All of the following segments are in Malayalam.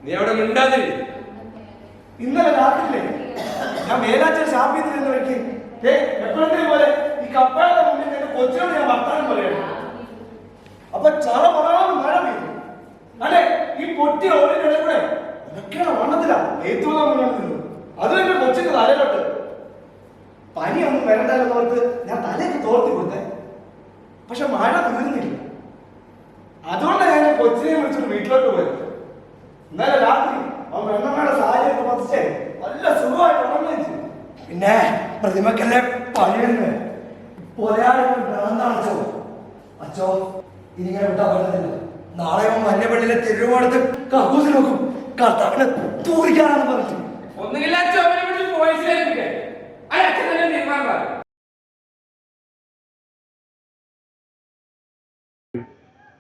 നീ അവിടെ മിണ്ടാതിരി. ഇന്നലെ രാത്രിയില്ലേ ഞാൻ മേലാച്ച ഷാപ്പിൽ നിന്ന് വയ്ക്ക് എപ്പോഴത്തെയും പോലെ ഈ കപ്പയുടെ മുന്നിൽ എന്റെ കൊച്ചിനോട് ഞാൻ വർത്താനം പറയാണ്. അപ്പൊ ചറ പറയാതെ മഴ പെയ്തു. അല്ലെ ഈ പൊട്ടി ഓടിനിടെ കൂടെ ഒക്കെയാണ് വണ്ണത്തിലാ ഏറ്റവും മുന്നോട്ട് നിന്നത്. അതും എന്റെ കൊച്ചിന് തലയിലോട്ട് പനിയൊന്നും വരണ്ടെന്നോർത്ത് ഞാൻ തലയ്ക്ക് തോർത്തി കൊടുത്തേ. പക്ഷെ മഴ തീർന്നില്ല. അതുകൊണ്ടാണ് ഞാൻ കൊച്ചിനെ വിളിച്ചിട്ട് വീട്ടിലോട്ട് പോയത്. ഇന്നലെ രാത്രി അവൻ വെണ്ണമ്മയുടെ സാരിയൊക്കെ പതിച്ചേ നല്ല സുഖമായിട്ട് ഉറങ്ങുകയും ചെയ്തു. പിന്നെ പ്രതിമക്കല്ലേ പണിയുണ്ട് ഒരാളും ഭ്രാന്താണോ അച്ചോ. ഇനിങ്ങനെ വിട്ടാ പറ്റുന്നില്ല. നാളെ അവൻ മഞ്ഞപ്പെള്ളിലെ തിരുവോണത്ത് കക്കൂസിൽ നോക്കും. കർത്താവിനെ തൂറിക്കാനാണ് പറഞ്ഞു. ഒന്നുകില്ല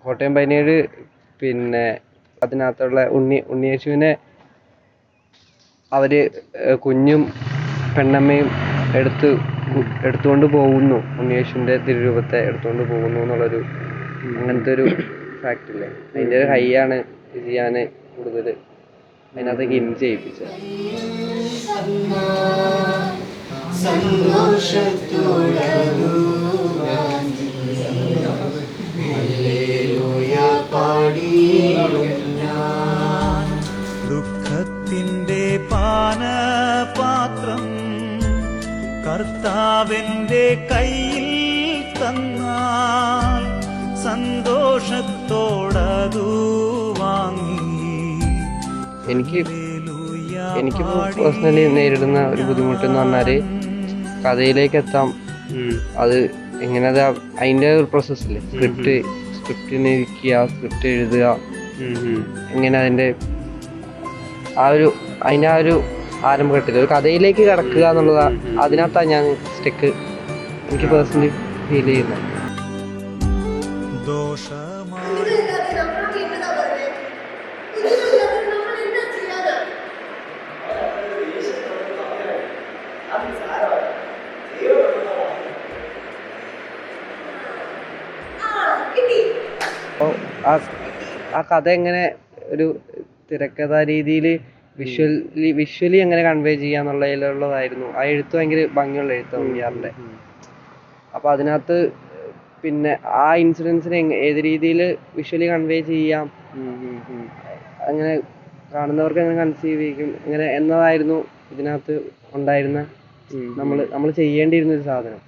കോട്ടയം 17 പിന്നെ അതിനകത്തുള്ള ഉണ്ണിയേശുവിനെ അവര് കുഞ്ഞും പെണ്ണമ്മയും എടുത്തുകൊണ്ട് പോകുന്നു. ഉണ്ണിയേശുവിന്റെ തിരുരൂപത്തെ എടുത്തുകൊണ്ട് പോകുന്നു എന്നുള്ളൊരു അങ്ങനത്തെ ഒരു ഫാക്ട് ഇല്ലേ, അതിന്റെ ഒരു ഹൈ ആണ് ചെയ്യാന് കൂടുതൽ അതിനകത്ത് ഹിൻ ചെയ്യിപ്പിച്ചത്. ദുഃഖത്തിന്റെ പാനപാത്രം കർത്താവിന്റെ കയ്യിൽ തന്നാൽ സന്തോഷത്തോടതു വാങ്ങി. എനിക്ക് പേഴ്സണലി നേരിടുന്ന ഒരു ബുദ്ധിമുട്ടെന്ന് പറഞ്ഞാല് കഥയിലേക്ക് എത്താം. അത് എങ്ങനെ അതിൻ്റെ ഒരു പ്രോസസ്സില്ലേ, സ്ക്രിപ്റ്റിന് ഇരിക്കുക, സ്ക്രിപ്റ്റ് എഴുതുക, എങ്ങനെ അതിൻ്റെ ആ ഒരു ആരംഭഘട്ടത്തിൽ ഒരു കഥയിലേക്ക് കടക്കുക എന്നുള്ളതാണ്. അതിനകത്താണ് ഞാൻ സ്റ്റെക്ക് എനിക്ക് പേഴ്സണലി ഫീൽ ചെയ്യുന്നത്. അപ്പോൾ ആ കഥ എങ്ങനെ ഒരു തിരക്കഥാ രീതിയിൽ വിഷ്വലി എങ്ങനെ കൺവേ ചെയ്യാന്നുള്ളതിലുള്ളതായിരുന്നു. ആ എഴുത്ത് ഭയങ്കര ഭംഗിയുള്ള എഴുത്താണ് ഉണ്ണിയാറിൻ്റെ. അപ്പോൾ അതിനകത്ത് പിന്നെ ആ ഇൻസിഡൻസിനെ ഏത് രീതിയിൽ വിഷ്വലി കൺവേ ചെയ്യാം, അങ്ങനെ കാണുന്നവർക്ക് എങ്ങനെ കൺസീവ് ചെയ്യും എങ്ങനെ എന്നതായിരുന്നു ഇതിനകത്ത് ഉണ്ടായിരുന്ന നമ്മൾ ചെയ്യേണ്ടിയിരുന്നൊരു സാധനം.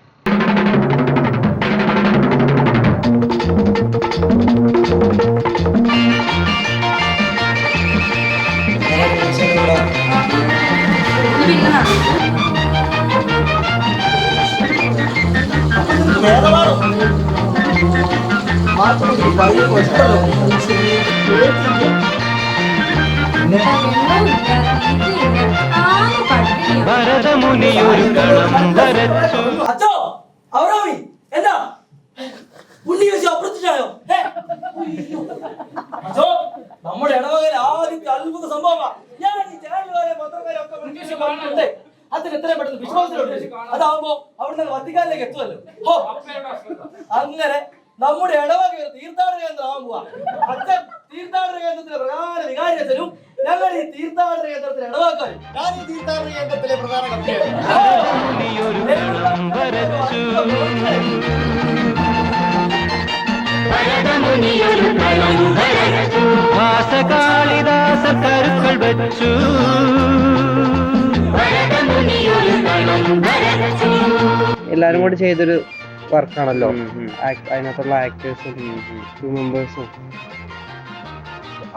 അച്ചോ അവരോമി എന്താ ഉണ്ണി വെച്ച് അപ്രത്യക്ഷമായോ? അച്ചോ നമ്മുടെ ഇടവകയിൽ ആദ്യത്തെ അത്ഭുത സംഭവമാണ്. ഞാൻ ഈ ചാനലുകാരെ പത്രക്കാരെ ഒക്കെ വിളിച്ചിട്ടുണ്ട്. അതിന് എത്രയും പെട്ടെന്ന് വിശ്വാസത്തിലുണ്ട്. അതാവുമ്പോ അവിടുന്ന് വത്തിക്കാനിലേക്ക് എത്തുമല്ലോ. അങ്ങനെ നമ്മുടെ ഇടവക തീർത്ഥാടന കേന്ദ്രമാകാൻ പോവാ. അച്ഛൻ തീർത്ഥാടന കേന്ദ്രത്തിലെ പ്രധാന വികാരിയച്ഛനും ഞങ്ങൾ ഈ തീർത്ഥാടന കേന്ദ്രത്തിലെ ഇടവക്കാരും. ഞാൻ ഈ തീർത്ഥാടന കേന്ദ്രത്തിലെ പ്രധാന കക്ഷിയാണ്. കാളിദാസർ കരുക്കൾ വെച്ചു, എല്ലാരും കൂടി ചെയ്തൊരു വർക്കാണല്ലോ. അതിനകത്തുള്ള ആക്ടേഴ്സും ക്രൂ മെമ്പേഴ്സും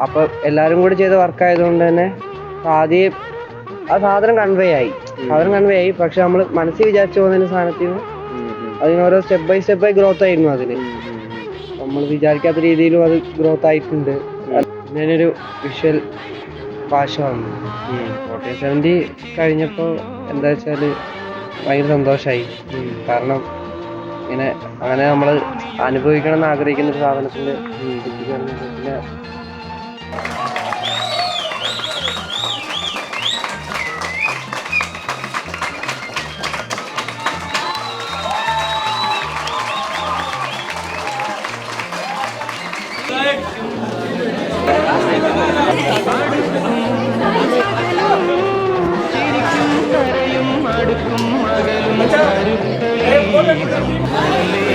അപ്പൊ എല്ലാരും കൂടി ചെയ്ത വർക്കായതുകൊണ്ട് തന്നെ ആദ്യം ആ സാധനം കൺവേ ആയി. പക്ഷെ നമ്മൾ മനസ്സിൽ വിചാരിച്ചു പോകുന്നതിന് സാധനത്തിൽ നിന്ന് അതിനോരോ സ്റ്റെപ്പ് ബൈ ഗ്രോത്ത് ആയിരുന്നു. അതിന് നമ്മൾ വിചാരിക്കാത്ത രീതിയിലും അത് ഗ്രോത്ത് ആയിട്ടുണ്ട്. ഞാനൊരു വിഷ്വൽ ഭാഷ വന്നു. കോട്ടയം 70 കഴിഞ്ഞപ്പോൾ എന്താ വെച്ചാൽ ഭയങ്കര സന്തോഷമായി. കാരണം അങ്ങനെ നമ്മൾ അനുഭവിക്കണം എന്ന് ആഗ്രഹിക്കുന്ന ഒരു സാധനത്തിൻ്റെ പിന്നെ അടുക്കും അകലും മച്ചാ, കരുക്കളി ഫോട്ടോ എടുത്ത്